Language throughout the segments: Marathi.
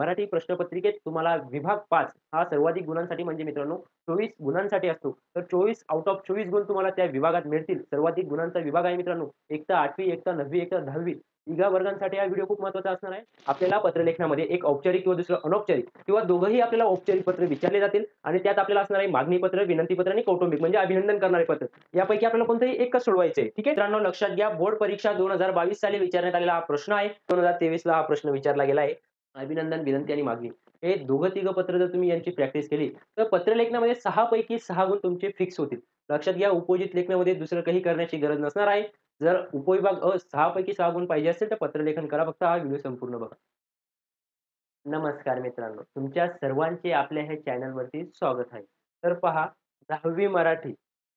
मराठी प्रश्नपत्रिकेत तुम्हाला विभाग 5 हा सर्वाधिक गुणांसाठी म्हणजे मित्रांनो 24 गुणांसाठी असतो. तर 24 आउट ऑफ 24 गुण तुम्हाला त्या विभागात मिळतील. सर्वाधिक गुणांचा विभाग आहे मित्रांनो. एक तर 8वी, एक तर 9वी, एक तर 10वी तिघा वर्गांसाठी हा व्हिडिओ खूप महत्त्वाचा असणार आहे. आपल्याला पत्रलेखनामध्ये एक औपचारिक किंवा दुसरं अनौपचारिक किंवा दोघंही आपल्याला औपचारिक पत्र विचारले जातील आणि त्यात आपल्याला असणार आहे मागणी पत्र, विनंती पत्र आणि कौटुंबिक म्हणजे अभिनंदन करणारे पत्र. यापैकी आपल्याला कोणतंही एकच सोडवायचं आहे. ठीक आहे? मित्रांनो लक्षात घ्या बोर्ड परीक्षा 2022 साली विचारण्यात आलेला हा प्रश्न आहे. 2023 ला हा प्रश्न विचारला गेला आहे. अभिनंदन, विनंती आणि मागणी हे दोघं-तिघं पत्र जर तुम्ही यांची प्रॅक्टिस केली, तर पत्रलेखनामध्ये 6 पैकी 6 गुण तुमचे फिक्स होतील. लक्षात घ्या उपयोजित लेखनामध्ये दुसरं काही करण्याची गरज नसणार आहे. जर उपविभाग 6 पैकी 6 गुण पाहिजे असेल, तर पत्रलेखन करा. फक्त हा व्हिडिओ संपूर्ण बघा. नमस्कार मित्रांनो, तुमच्या सर्वांचे आपल्या ह्या चॅनलवरती स्वागत आहे. तर पहा 10वी मराठी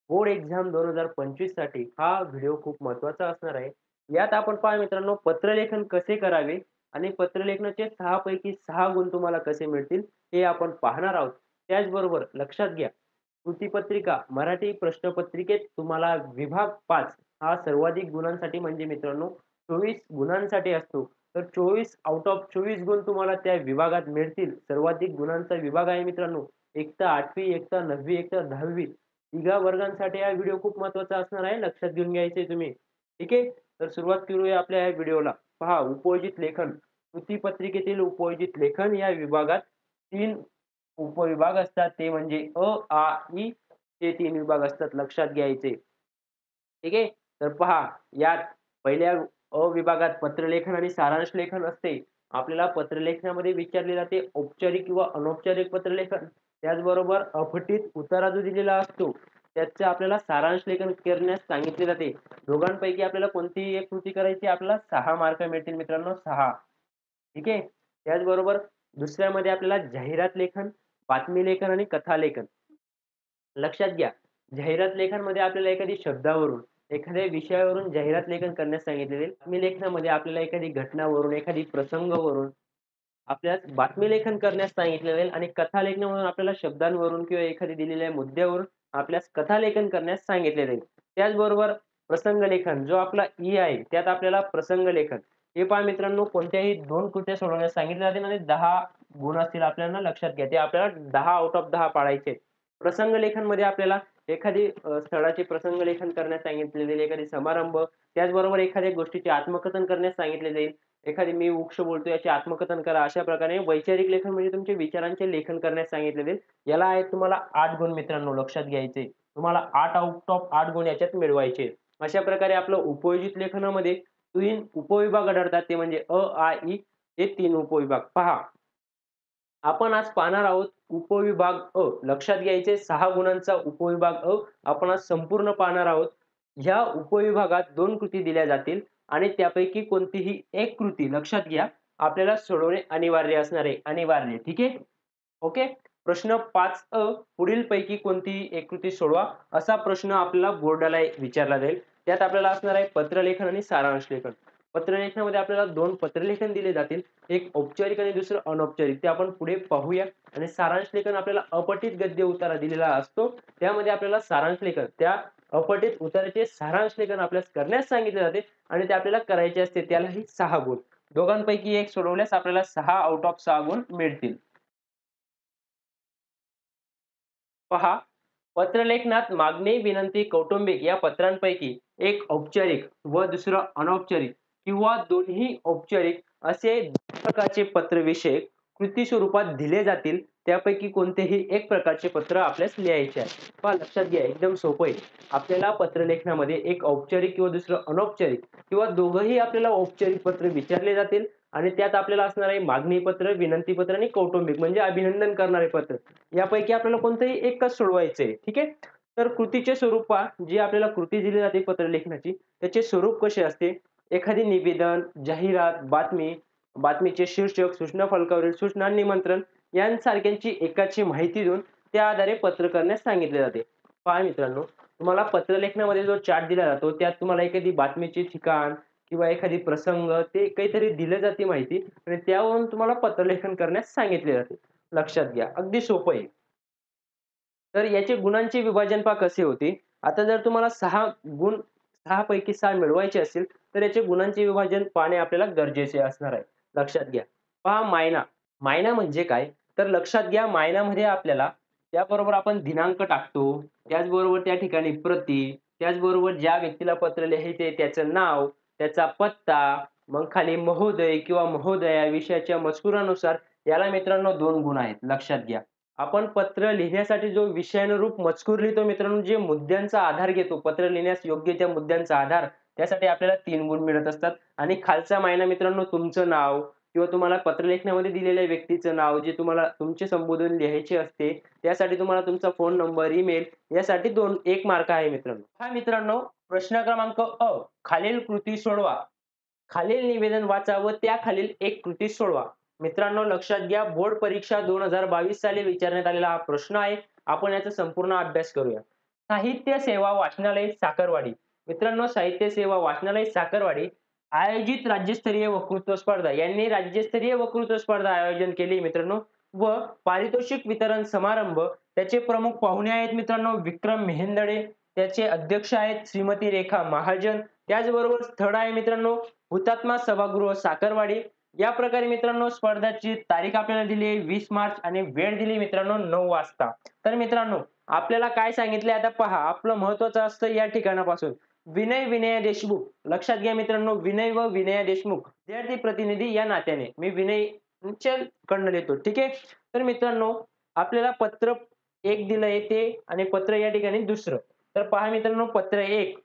बोर्ड एक्झाम 2025 साठी हा व्हिडिओ खूप महत्त्वाचा असणार आहे. यात आपण पहा मित्रांनो पत्रलेखन कसे करावे आणि पत्रलेखनाचे 6 पैकी 6 गुण तुम्हाला कसे मिळतील हे आपण पाहणार आहोत. त्याचबरोबर लक्षात घ्या, कृतीपत्रिका मराठी प्रश्नपत्रिकेत तुम्हाला विभाग 5 हा सर्वाधिक गुणांसाठी म्हणजे मित्रांनो 24 गुणांसाठी असतो. तर 24 आउट ऑफ 24 गुण तुम्हाला त्या विभागात मिळतील. सर्वाधिक गुणांचा विभाग आहे मित्रांनो. एक तर 8वी, एक तर 9वी, एक तर 10वी तिघा वर्गांसाठी हा व्हिडिओ खूप महत्त्वाचा असणार आहे. लक्षात घेऊन घ्यायचे तुम्ही. ठीक आहे? तर सुरुवात करूया आपल्या या व्हिडिओला. पहा उपयोजित लेखन. कृतीपत्रिकेतील उपयोजित लेखन या विभागात 3 उपविभाग असतात. ते म्हणजे अ, आ, इ हे 3 विभाग असतात. लक्षात घ्यायचे. ठीक आहे. तर पहा यात पहिल्या विभागात पत्रलेखन आणि सारांश लेखन असते. आपल्याला पत्रलेखनामध्ये विचारले जाते औपचारिक किंवा अनौपचारिक पत्रलेखन. त्याचबरोबर अफटीत उतारा जो दिलेला असतो, त्याचं आपल्याला सारांश लेखन करण्यास सांगितले जाते. दोघांपैकी आपल्याला कोणतीही एक कृती करायची आपल्याला 6 मार्क मिळतील मित्रांनो 6. ठीक आहे. त्याचबरोबर दुसऱ्यामध्ये आपल्याला जाहिरात लेखन, बातमी लेखन आणि कथा लेखन. लक्षात घ्या, जाहिरात लेखनमध्ये आपल्याला एखादी शब्दावरून, एखाद्या विषयावरून जाहिरात लेखन करण्यास सांगितले जाईल. बातमी लेखनामध्ये आपल्याला एखादी घटनावरून, एखादी प्रसंगावरून आपल्यास बातमी लेखन करण्यास सांगितले जाईल आणि कथा लेखनावरून आपल्याला शब्दांवरून किंवा एखादी दिलेल्या मुद्द्यावरून आपल्यास कथा लेखन करण्यास सांगितले जाईल. त्याचबरोबर प्रसंग लेखन जो आपला ई आहे, त्यात आपल्याला प्रसंग लेखन हे पहा मित्रांनो कोणत्याही 2 कृत्या सोडवण्यास सांगितले जातील आणि 10 गुण असतील आपल्याला लक्षात घ्या. ते आपल्याला 10 आउट ऑफ 10 पाडायचे. प्रसंग लेखनमध्ये आपल्याला एखादी स्थळाचे प्रसंग लेखन करण्यास सांगितले जाईल, एखादी समारंभ, त्याचबरोबर एखाद्या गोष्टीचे आत्मकथन करण्यास सांगितले जाईल. एखादी मी वृक्ष बोलतो याचे आत्मकथन करा. अशा प्रकारे वैचारिक लेखन म्हणजे तुमच्या विचारांचे लेखन करण्यास सांगितले जाईल. याला आहेत तुम्हाला 8 गुण मित्रांनो लक्षात घ्यायचे. तुम्हाला 8 आउट ऑफ 8 गुण याच्यात मिळवायचे. अशा प्रकारे आपलं उपयोजित लेखनामध्ये 3 उपविभाग आढळतात. ते म्हणजे अ, आ, इ हे 3 उपविभाग. पहा आपण आज पाहणार आहोत उपविभाग अ. लक्षात घ्यायचे 6 गुणांचा उपविभाग अ. आपण आज संपूर्ण पाहणार आहोत. ह्या उपविभागात 2 कृती दिल्या जातील आणि त्यापैकी कोणतीही एक कृती लक्षात घ्या, आपल्याला सोडवणे अनिवार्य असणार आहे. अनिवार्य. ठीक आहे? ओके. प्रश्न 5 पुढीलपैकी कोणतीही एक कृती सोडवा, असा प्रश्न आपल्याला बोर्डाला विचारला जाईल. त्यात आपल्याला असणार आहे पत्रलेखन आणि सारांश लेखन. पत्रलेखनामध्ये आपल्याला 2 पत्रलेखन दिले जातील. एक औपचारिक आणि दुसरं अनौपचारिक. ते आपण पुढे पाहूया आणि सारांश लेखन आपल्याला अपठित गद्य उतारा दिलेला असतो. त्यामध्ये आपल्याला सारांश लेखन त्या अपठित उताऱ्याचे सारांश लेखन आपल्याला करण्यास सांगितले जाते आणि ते आपल्याला करायचे असते. त्यालाही 6 गुण. दोघांपैकी एक सोडवल्यास आपल्याला 6 आउट ऑफ 6 गुण मिळतील. पहा, पत्रलेखनात मागणी, विनंती, कौटुंबिक या पत्रांपैकी एक औपचारिक व दुसरं अनौपचारिक किंवा दोन्ही औपचारिक असे 2 प्रकारचे पत्रविषयक कृती स्वरूपात दिले जातील. त्यापैकी कोणतेही एक प्रकारचे पत्र आपल्यास लिहायचे आहे. पहा लक्षात घ्या एकदम सोपं आहे. आपल्याला पत्रलेखनामध्ये एक औपचारिक किंवा दुसरं अनौपचारिक किंवा दोघंही आपल्याला औपचारिक पत्र विचारले जातील आणि त्यात आपल्याला असणार आहे मागणी पत्र, विनंती पत्र आणि कौटुंबिक म्हणजे अभिनंदन करणारे पत्र. यापैकी आपल्याला कोणतंही एकच सोडवायचंय. ठीक आहे. तर कृतीचे स्वरूप पहा, जी आपल्याला कृती दिली जाते पत्रलेखनाची, त्याचे स्वरूप कसे असते? एखादी निवेदन, जाहिरात, बातमी, बातमीचे शीर्षक, सूचना फलकावरील सूचना, निमंत्रण यांसारख्यांची एकाची माहिती देऊन त्या आधारे पत्र करण्यास सांगितले जाते. पहा मित्रांनो, तुम्हाला पत्रलेखनामध्ये जो चार्ट दिला जातो, त्यात तुम्हाला एखादी बातमीचे ठिकाण किंवा एखादी प्रसंग ते काहीतरी दिलं जाते माहिती आणि त्यावरून तुम्हाला पत्रलेखन करण्यास सांगितले जाते. लक्षात घ्या. अगदी सोपं आहे. तर याचे गुणांचे विभाजन पहा कसे होते. आता जर तुम्हाला 6 गुण 6 पैकी 6 मिळवायचे असतील, तर याचे गुणांचे विभाजन पाहणे आपल्याला गरजेचे असणार आहे. लक्षात घ्या. पहा मायना. मायना म्हणजे काय? तर लक्षात घ्या मायनामध्ये आपल्याला त्याबरोबर आपण दिनांक टाकतो. त्याचबरोबर त्या ठिकाणी प्रती, त्याचबरोबर ज्या व्यक्तीला पत्र लिहायचंय त्याचं नाव, त्याचा पत्ता, मग खाली महोदय किंवा महोदया विषयाच्या मजकुरानुसार याला मित्रांनो 2 गुण आहेत. लक्षात घ्या. आपण पत्र लिहिण्यासाठी जो विषयानुरूप मजकूर लिहितो मित्रांनो, जे मुद्द्यांचा आधार घेतो, पत्र लिहिण्यास योग्य त्या मुद्द्यांचा आधार, त्यासाठी आपल्याला 3 गुण मिळत असतात आणि खालचा मायना मित्रांनो तुमचं नाव किंवा तुम्हाला पत्र लेखनामध्ये दिलेल्या व्यक्तीचं नाव जे तुम्हाला तुमचे संबोधन लिहायचे असते, त्यासाठी तुम्हाला तुमचा फोन नंबर, ईमेल यासाठी 1 मार्क आहे मित्रांनो. हा मित्रांनो प्रश्न क्रमांक अ. खालील कृती सोडवा. खालील निवेदन वाचा व त्याखालील एक कृती सोडवा. मित्रांनो लक्षात घ्या बोर्ड परीक्षा 2022 साली विचारण्यात आलेला हा प्रश्न आहे. आपण याचा संपूर्ण अभ्यास करूया. साहित्य सेवा वाचनालय साखरवाडी. मित्रांनो साहित्य सेवा वाचनालय साखरवाडी आयोजित राज्यस्तरीय वक्तृत्व स्पर्धा यांनी राज्यस्तरीय वक्तृत्व स्पर्धा आयोजन केली मित्रांनो व पारितोषिक वितरण समारंभ त्याचे प्रमुख पाहुणे आहेत मित्रांनो विक्रम मेहेंदळे त्याचे अध्यक्ष आहेत श्रीमती रेखा महाजन त्याचबरोबर स्थळ आहे मित्रांनो हुतात्मा सभागृह साखरवाडी या प्रकारे मित्रांनो स्पर्धाची तारीख आपल्याला दिली आहे 20 मार्च आणि वेळ दिली मित्रांनो 9 वाजता. तर मित्रांनो आपल्याला काय सांगितले आता पहा आपलं महत्त्वाचं असतं या ठिकाणापासून विनय विनय देशमुख लक्षात घ्या मित्रांनो विनय व विनया देशमुख विद्यार्थी प्रतिनिधी या नात्याने मी विनय कडनं लिहितो ठीक आहे. तर मित्रांनो आपल्याला पत्र एक दिलंय ते आणि पत्र या ठिकाणी दुसरं. तर पहा मित्रांनो पत्र एक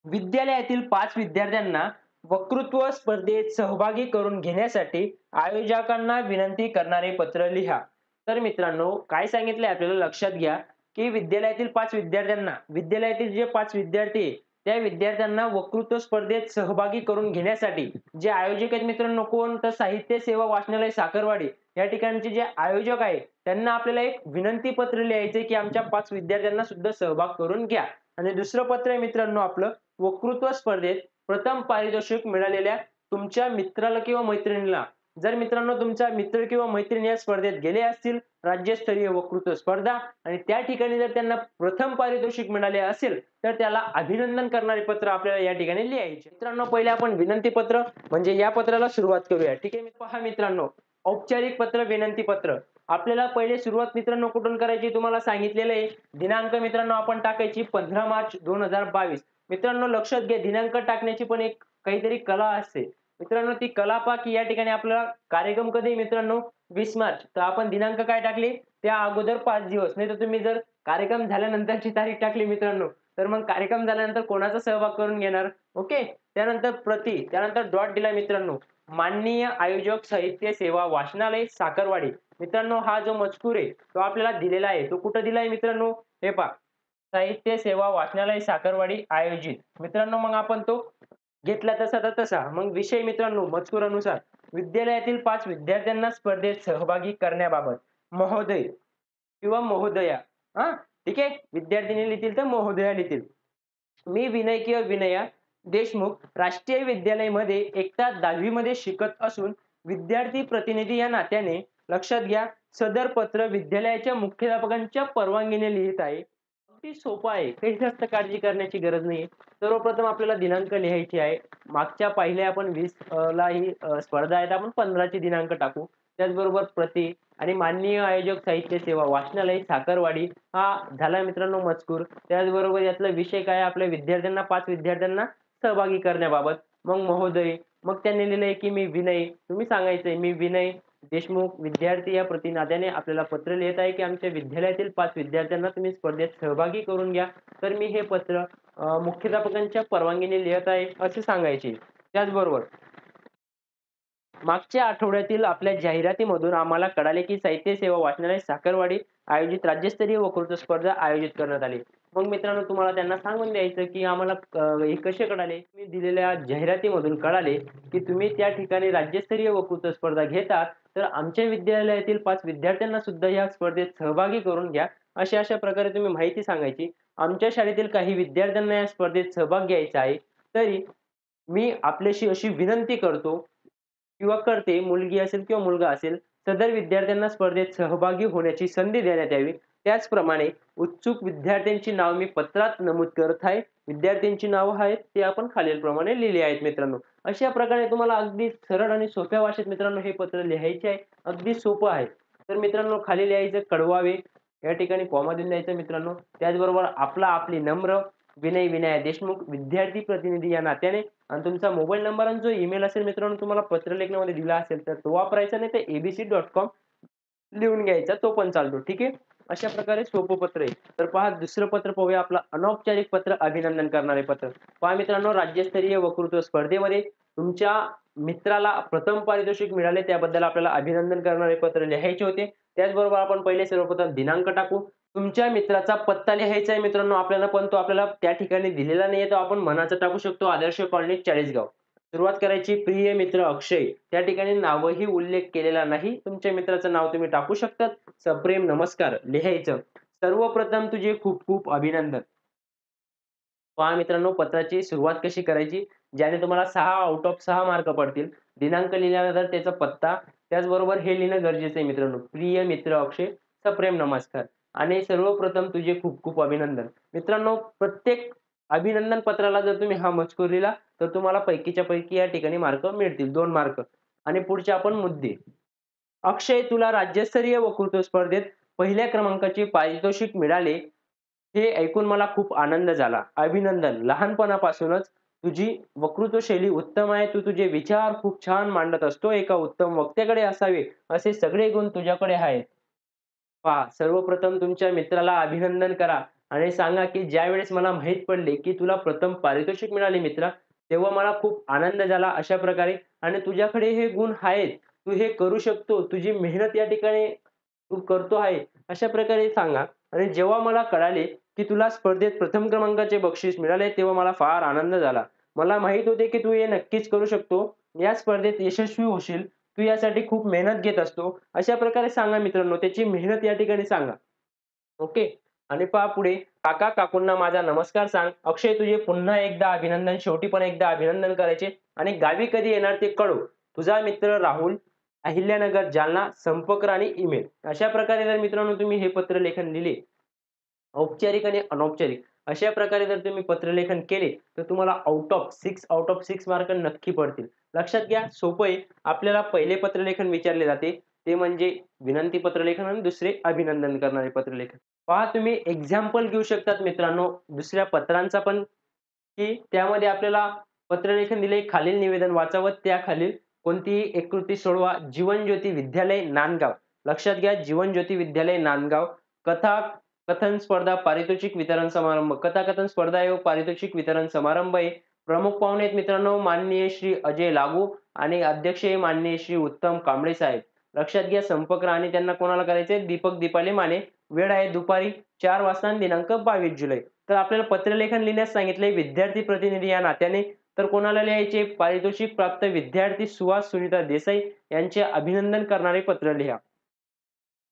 विद्यालयातील 5 विद्यार्थ्यांना वक्तृत्व स्पर्धेत सहभागी करून घेण्यासाठी आयोजकांना विनंती करणारे पत्र लिहा. तर मित्रांनो काय सांगितलंय आपल्याला लक्षात घ्या की विद्यालयातील 5 विद्यार्थ्यांना विद्यालयातील जे 5 विद्यार्थी आहे त्या विद्यार्थ्यांना वक्तृत्व स्पर्धेत सहभागी करून घेण्यासाठी जे आयोजक आहेत मित्रांनो कोण तर साहित्य सेवा वाचनालय साखरवाडी या ठिकाणचे जे आयोजक आहे त्यांना आपल्याला एक विनंती पत्र लिहायचे की आमच्या 5 विद्यार्थ्यांना सुद्धा सहभाग करून घ्या. आणि दुसरं पत्र आहे मित्रांनो आपलं वक्तृत्व स्पर्धेत प्रथम पारितोषिक मिळालेल्या तुमच्या मित्राला किंवा मैत्रिणीला जर मित्रांनो तुमचा मित्र किंवा मैत्रीण या स्पर्धेत गेले असतील राज्यस्तरीय वक्तृत्व स्पर्धा आणि त्या ठिकाणी जर त्यांना प्रथम पारितोषिक मिळाले असेल तर त्याला अभिनंदन करणारे पत्र आपल्याला या ठिकाणी लिहायचे. मित्रांनो पहिले आपण विनंती पत्र म्हणजे या पत्राला सुरुवात करूया ठीक आहे. पहा मित्रांनो औपचारिक पत्र विनंती पत्र आपल्याला पहिले सुरुवात मित्रांनो कुठून करायची तुम्हाला सांगितलेलं आहे. दिनांक मित्रांनो आपण टाकायची 15 मार्च 2022. मित्रांनो लक्षात घ्या दिनांक टाकण्याची पण एक काहीतरी कला असते. मित्रांनो ती कला पहा की या ठिकाणी आपल्याला कार्यक्रम कधी मित्रांनो 20 मार्च तर आपण दिनांक काय टाकले त्या अगोदर 5 दिवस नाही तर तुम्ही जर कार्यक्रम झाल्यानंतरची तारीख टाकली मित्रांनो तर मग कार्यक्रम झाल्यानंतर कोणाचा सहभाग करून घेणार ओके. त्यानंतर प्रति त्यानंतर डॉट दिला मित्रांनो माननीय आयोजक साहित्य सेवा वाचनालय साखरवाडी. मित्रांनो हा जो मजकूर आहे तो आपल्याला दिलेला आहे तो कुठं दिलाय मित्रांनो हे पहा साहित्य सेवा वाचनालय साखरवाडी आयोजित. मित्रांनो मग आपण तो घेतला तसा तसा मग विषय मित्रांनो मजकुरानुसार विद्यालयातील 5 विद्यार्थ्यांना स्पर्धेत सहभागी करण्याबाबत महोदय किंवा महोदया हा ठीक आहे विद्यार्थिनी लिहितील तर महोदया लिहितील. मी विनय किंवा विनया देशमुख राष्ट्रीय विद्यालयामध्ये इयत्ता 10वी मध्ये शिकत असून विद्यार्थी प्रतिनिधी या नात्याने लक्षात घ्या सदर पत्र विद्यालयाच्या मुख्याध्यापकांच्या परवानगीने लिहित आहे. अगदी सोपं आहे काही जास्त काळजी करण्याची गरज नाहीये. सर्वप्रथम आपल्याला दिनांक लिहायची आहे. मागच्या पाहिल्या आपण 20 ला ही स्पर्धा आहे आपण 15 ची दिनांक टाकू. त्याचबरोबर प्रति आणि माननीय आयोजक साहित्य सेवा वाचनालय साखरवाडी हा झाला मित्रांनो मजकूर. त्याचबरोबर यातला विषय काय आपल्या विद्यार्थ्यांना 5 विद्यार्थ्यांना सहभागी करण्याबाबत. मग महोदय मग त्यांनी लिहिलंय की मी विनय तुम्ही सांगायचंय मी विनय देशमुख विद्यार्थी या प्रतिनात्याने आपल्याला पत्र लिहित आहे की आमच्या विद्यालयातील 5 विद्यार्थ्यांना तुम्ही स्पर्धेत सहभागी करून घ्या. तर मी हे पत्र मुख्याध्यापकांच्या परवानगीने लिहित आहे असे सांगायचे. त्याचबरोबर मागच्या आठवड्यातील आपल्या जाहिरातीमधून आम्हाला कळाले की साहित्य सेवा वाचनालय साखरवाडी आयोजित राज्यस्तरीय वक्तृत्व स्पर्धा आयोजित करण्यात आली. मग मित्रांनो तुम्हाला त्यांना सांगून द्यायचं की आम्हाला हे कसे कळाले मी दिलेल्या जाहिरातीमधून कळाले की तुम्ही त्या ठिकाणी राज्यस्तरीय वक्तृत्व स्पर्धा घेतात तर आमच्या विद्यालयातील 5 विद्यार्थ्यांना सुद्धा या स्पर्धेत सहभागी करून घ्या. अशा प्रकारे तुम्ही माहिती सांगायची. आमच्या शाळेतील काही विद्यार्थ्यांना या स्पर्धेत सहभाग घ्यायचा आहे तरी मी आपल्याशी अशी विनंती करतो किंवा करते मुलगी असेल किंवा मुलगा असेल सदर विद्यार्थ्यांना स्पर्धेत सहभागी होण्याची संधी देण्यात यावी. त्याचप्रमाणे उत्सुक विद्यार्थ्यांची नाव मी पत्रात नमूद करत आहे. विद्यार्थ्यांची नावं आहेत ते आपण खालीलप्रमाणे लिहिली आहेत मित्रांनो. अशा प्रकारे तुम्हाला अगदी सरळ आणि सोप्या भाषेत मित्रांनो हे पत्र लिहायचे आहे. अगदी सोपं आहे. तर मित्रांनो खाली लिहायचं कळवावे. या ठिकाणी कॉमा देऊन द्यायचा मित्रांनो. त्याचबरोबर आपला आपली नम्र विनय विनया देशमुख विद्यार्थी प्रतिनिधी या नात्याने आणि तुमचा मोबाईल नंबर आणि जो ईमेल असेल मित्रांनो तुम्हाला पत्र लेखनामध्ये दिला असेल तर तो वापरायचा नाही तर abc.com लिहून घ्यायचा तो पण चालतो. ठीक आहे. अशा प्रकारे सोपं पत्र आहे. तर पहा दुसरं पत्र पाहूया आपलं अनौपचारिक पत्र अभिनंदन करणारे पत्र. पहा मित्रांनो राज्यस्तरीय वक्तृत्व स्पर्धेमध्ये तुमच्या मित्राला प्रथम पारितोषिक मिळाले त्याबद्दल आपल्याला अभिनंदन करणारे पत्र लिहायचे होते. त्याचबरोबर आपण पहिले सर्वप्रथम दिनांक टाकू. तुमच्या मित्राचा पत्ता लिहायचा आहे मित्रांनो आपल्याला, पण तो आपल्याला त्या ठिकाणी दिलेला नाहीये, तो आपण मनाचा टाकू शकतो. आदर्श कॉलनी चाळीसगाव. सुरुवात करायची प्रिय मित्र अक्षय. त्या ठिकाणी नावही उल्लेख केलेला नाही. तुमच्या मित्राचं नाव तुम्ही टाकू शकता. सप्रेम नमस्कार लिहायचं. सर्वप्रथम तुझे खूप खूप अभिनंदन. पहा मित्रांनो पत्राची सुरुवात कशी करायची, ज्याने तुम्हाला 6 आउट ऑफ 6 मार्क पडतील. दिनांक लिहिल्यानंतर त्याचा पत्ता, त्याचबरोबर हे लिहिणं गरजेचं आहे मित्रांनो. प्रिय मित्र अक्षय, सप्रेम नमस्कार आणि सर्वप्रथम तुझे खूप खूप अभिनंदन. मित्रांनो प्रत्येक अभिनंदन पत्राला जर तुम्ही हा मजकूर लिहिला, तर तुम्हाला पैकीच्या पैकी या ठिकाणी मार्क मिळतील 2 मार्क. आणि पुढचे आपण मुद्दे. अक्षय तुला राज्यस्तरीय वक्तृत्व स्पर्धेत पहिल्या क्रमांकाचे पारितोषिक मिळाले हे ऐकून मला खूप आनंद झाला. अभिनंदन. लहानपणापासूनच तुझी वक्तृत्व शैली उत्तम आहे. तू तुझे विचार खूप छान मांडत असतो. एका उत्तम वक्त्याकडे असावे असे सगळे गुण तुझ्याकडे आहेत. पहा, सर्वप्रथम तुमच्या मित्राला अभिनंदन करा आणि सांगा, की ज्यावेळेस मला माहीत पडले, की तुला प्रथम पारितोषिक मिळाले मित्रा, तेव्हा मला खूप आनंद झाला अशा प्रकारे आणि तुझ्याकडे हे गुण आहेत. तू हे करू शकतो. तुझी मेहनत या ठिकाणी तू करतो आहे. अशा प्रकारे सांगा आणि जेव्हा मला कळाले, की तुला स्पर्धेत प्रथम क्रमांकाचे बक्षीस मिळाले, तेव्हा मला फार आनंद झाला. मला माहीत होते, की तू हे नक्कीच करू शकतो. या स्पर्धेत यशस्वी होशील. तू यासाठी खूप मेहनत घेत असतो. अशा प्रकारे सांगा मित्रांनो, त्याची मेहनत या ठिकाणी सांगा. ओके. आणि पहा पुढे, काका-काकूंना माझा नमस्कार सांग. अक्षय तुझे पुन्हा एकदा अभिनंदन. शेवटी पण एकदा अभिनंदन करायचे आणि गावी कधी येणार ते कळव. तुझा मित्र राहुल, अहिल्यानगर, जालना. संपर्क आणि ईमेल. अशा प्रकारे जर मित्रांनो तुम्ही हे पत्रलेखन लिहिले, औपचारिक आणि अनौपचारिक अशा प्रकारे जर तुम्ही पत्रलेखन केले, तर तुम्हाला आउट ऑफ 6 मार्क नक्की पडतील. लक्षात घ्या, सोपं आहे. आपल्याला पहिले पत्रलेखन विचारले जाते, ते म्हणजे विनंती पत्रलेखन आणि दुसरे अभिनंदन करणारे पत्रलेखन. पहा तुम्ही एक्झाम्पल घेऊ शकतात मित्रांनो दुसऱ्या पत्रांचा पण, की त्यामध्ये आपल्याला पत्रलेखन दिले, खालील निवेदन वाचावं, त्याखालील कोणतीही एक कृती सोडवा. जीवनज्योती विद्यालय नांदगाव. लक्षात घ्या, जीवनज्योती विद्यालय नांदगाव. कथा कथन स्पर्धा पारितोषिक वितरण समारंभ. कथाकथन स्पर्धा आहे व पारितोषिक वितरण समारंभ आहे. प्रमुख पाहुणे आहेत मित्रांनो माननीय श्री अजय लागू आणि अध्यक्ष आहे माननीय श्री उत्तम कांबळे साहेब. लक्षात घ्या संपर्क आणि त्यांना कोणाला करायचंय दीपक दीपाली माने. वेळ आहे दुपारी 4 वाजता आणि दिनांक 22 जुलै. तर आपल्याला पत्रलेखन लिहिण्यास सांगितले विद्यार्थी प्रतिनिधी या नात्याने. तर कोणाला लिहायचे पारितोषिक प्राप्त विद्यार्थी सुहास सुनीता देसाई यांचे अभिनंदन करणारे पत्र लिहा.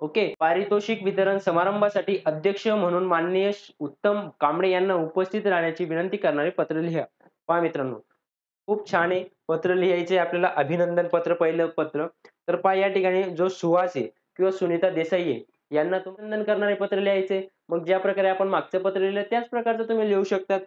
ओके. पारितोषिक वितरण समारंभासाठी अध्यक्ष म्हणून माननीय उत्तम कांबळे यांना उपस्थित राहण्याची विनंती करणारे पत्र लिहा. पहा मित्रांनो, खूप छान आहे. पत्र लिहायचे आपल्याला अभिनंदन पत्र पहिलं पत्र. तर पहा या ठिकाणी जो सुहास आहे किंवा सुनीता देसाई आहे, यांना अभिनंदन करणारे पत्र लिहायचे. मग ज्या प्रकारे आपण मागचं पत्र लिहिलं त्याच प्रकारचं तुम्ही लिहू शकतात.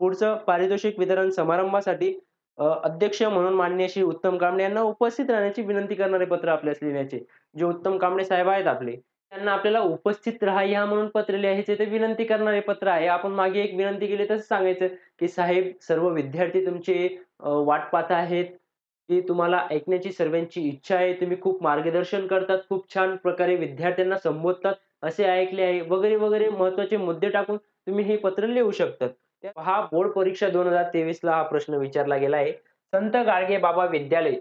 पुढचं पारितोषिक वितरण समारंभासाठी अध्यक्ष म्हणून माननीय श्री उत्तम कांबळे यांना उपस्थित राहण्याची विनंती करणारे पत्र आपल्याला लिहायचे. जे उत्तम कांबळे साहेब आहेत आपले, त्यांना आपल्याला उपस्थित राहा या म्हणून पत्र लिहायचे. ते विनंती करणारे पत्र आहे. आपण मागे एक विनंती केली तसं सांगायचं, की साहेब सर्व विद्यार्थी तुमचे वाट पाहत आहेत, की तुम्हाला ऐकण्याची सर्वांची इच्छा आहे. तुम्ही खूप मार्गदर्शन करतात, खूप छान प्रकारे विद्यार्थ्यांना संबोधतात असे ऐकले आहे, वगैरे, वगैरे महत्त्वाचे मुद्दे टाकून तुम्ही हे पत्र लिहू शकतात. हा बोर्ड परीक्षा 2023 ला हा प्रश्न विचारला गेला आहे. संत गाडगे बाबा विद्यालय,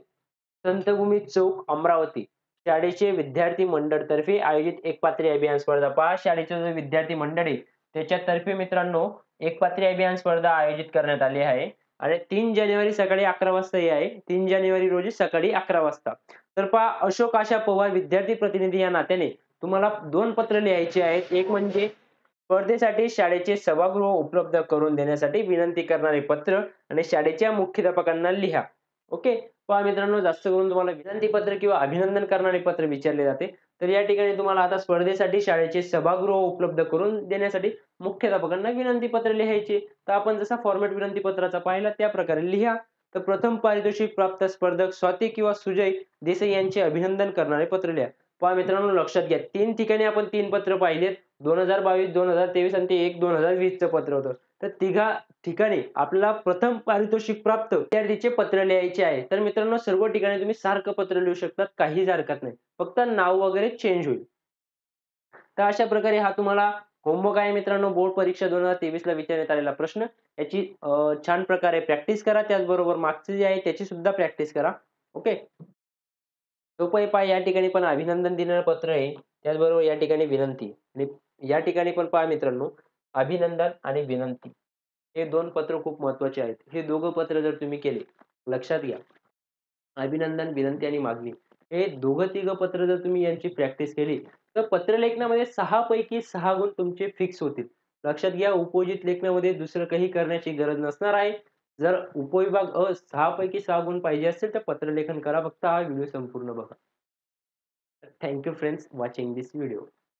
संतभूमी चौक, अमरावती. शाळेचे विद्यार्थी मंडळ तर्फे आयोजित एकपात्री अभियान स्पर्धा. पहा शाळेचे जे विद्यार्थी मंडळ आहे, त्याच्यातर्फे मित्रांनो एकपात्री अभियान स्पर्धा आयोजित करण्यात आली आहे आणि 3 जानेवारी सकाळी 11 वाजता हे आहे. 3 जानेवारी रोजी सकाळी 11 वाजता. तर पहा अशोक आशा पवार विद्यार्थी प्रतिनिधी या नात्याने तुम्हाला 2 पत्र लिहायचे आहेत. एक म्हणजे स्पर्धेसाठी शाळेचे सभागृह उपलब्ध करून देण्यासाठी विनंती करणारे पत्र आणि शाळेच्या मुख्याध्यापकांना लिहा. ओके. पहा मित्रांनो जास्त करून तुम्हाला विनंती पत्र किंवा अभिनंदन करणारे पत्र विचारले जाते. तर या ठिकाणी तुम्हाला आता स्पर्धेसाठी शाळेचे सभागृह उपलब्ध करून देण्यासाठी मुख्याध्यापकांना विनंती पत्र लिहायचे. तर आपण जसा फॉर्मॅट विनंती पत्राचा पाहिला त्या प्रकारे लिहा तर प्रथम पारितोषिक प्राप्त स्पर्धक स्वाती किंवा सुजय देसाई यांचे अभिनंदन करणारे पत्र लिहा. पहा मित्रांनो, लक्षात घ्या 3 ठिकाणी आपण 3 पत्र पाहिलेत. 2022, 2023 आणि ते एक 2020 चं पत्र होतं. तर तिघा ठिकाणी आपल्याला प्रथम पारितोषिक प्राप्त विद्यार्थीचे पत्र लिहायचे आहे. तर मित्रांनो, सर्व ठिकाणी तुम्ही सारखं पत्र लिहू शकतात. काहीच हरकत नाही. फक्त नाव वगैरे चेंज होईल. तर अशा प्रकारे हा तुम्हाला होमवर्क आहे मित्रांनो. बोर्ड परीक्षा 2023 ला विचारण्यात आलेला प्रश्न. याची छान प्रकारे प्रॅक्टिस करा. त्याचबरोबर मागचे जे आहे त्याची सुद्धा प्रॅक्टिस करा. ओके. सोपं पहा, या ठिकाणी पण अभिनंदन देणारं पत्र आहे. त्याचबरोबर या ठिकाणी विनंती आणि या ठिकाणी पण पहा मित्रांनो, अभिनंदन आणि विनंती हे 2 पत्र खूप महत्त्वाचे आहेत. हे दोघं पत्र जर तुम्ही केले, लक्षात घ्या. अभिनंदन, विनंती आणि मागणी हे दोघं-तिघं पत्र जर तुम्ही यांची प्रॅक्टिस केली, तर पत्रलेखनामध्ये 6 पैकी 6 गुण तुमचे फिक्स होतील. लक्षात घ्या, उपयोजित लेखनामध्ये दुसरं काही करण्याची गरज नसणार आहे. जर उपविभाग 6 पैकी 6 गुण पाहिजे असेल, तर पत्रलेखन करा. फक्त हा व्हिडिओ संपूर्ण बघा. Thank you friends watching this video.